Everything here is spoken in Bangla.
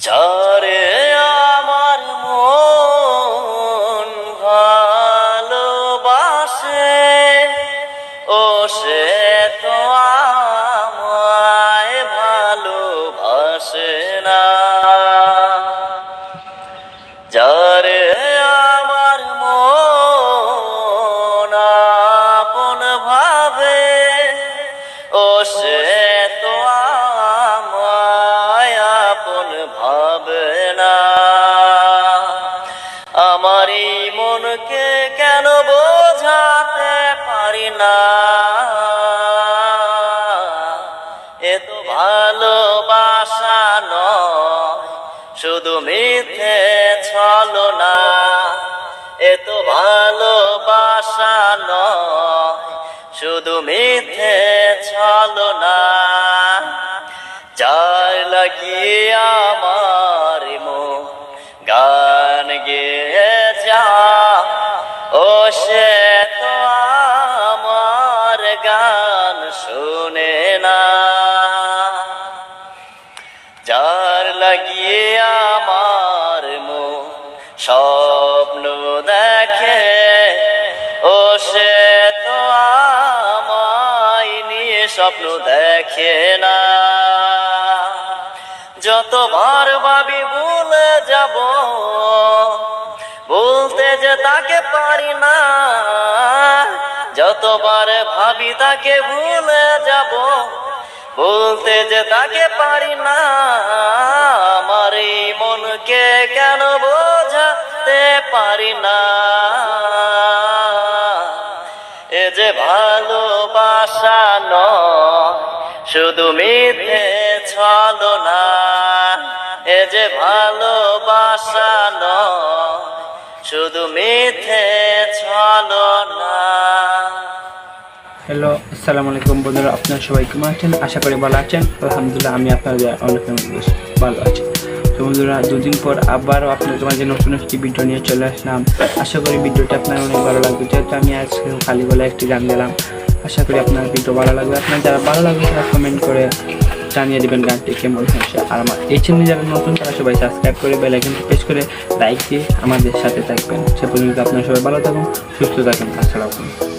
যারে আমার মন ভালোবাসে, ও সে তো আমায় ভালোবাসে না। যারে আমার মন আপন ভাবে, ও সে তো আমায় আপন ভাবে না। আমারই মনকে কেন বোঝাতে পারি না, এ তো ভালোবাসা নয়, শুধু মিথ্যে ছলনা। এ তো ভালোবাসা নয়, শুধু মিথ্যে ছলনা। যার লাগিয়ে আমার মন গান গেয়ে যা, ও সে তো আমার গান শুনে না। যার লাগিয়ে আমার মন স্বপ্ন দেখে, ও সে তো আমায় নিয়ে স্বপ্ন দেখে না। যতবার ভাবি ভুলে যাব, বলতে যে তাকে পারি না। যতবার ভাবি তাকে ভুলে যাব, বলতে যে তাকে পারি না। আমার এই মনকে কেন বোঝাতে পারি না, এ যে ভালোবাসা নয়, শুধু মিথ্যে ছলনা। এ যে ভালোবাসা নয়, শুধু মিথ্যে ছলনা। হ্যালো, আসসালামু আলাইকুম বন্ধুরা, আপনারা সবাই কেমন আছেন? আশা করি ভালো আছেন। আলহামদুলিল্লাহ, আমি আপনাদের অনেক ভালো আছি। তো বন্ধুরা, দুদিন পর আবারও আপনাদের মাঝে নতুন একটি ভিডিও নিয়ে চলে আসলাম। আশা করি ভিডিওটা আপনার অনেক ভালো লাগবে। যেহেতু আমি আজকে খালি বলে একটি গান গেলাম, আশা করি আপনার ভিডিও ভালো লাগবে। আপনার যারা ভালো লাগবে তারা কমেন্ট করে জানিয়ে দেবেন গানটি কেমন হয়েছে। আর আমার এই চ্যানেলে যারা নতুন তারা সবাই সাবস্ক্রাইব করে বেল আইকনটি প্রেস করে লাইক দিয়ে আমাদের সাথে থাকবেন। সে পর্যন্ত আপনারা সবাই ভালো থাকুন, সুস্থ থাকুন। আসসালামু আলাইকুম।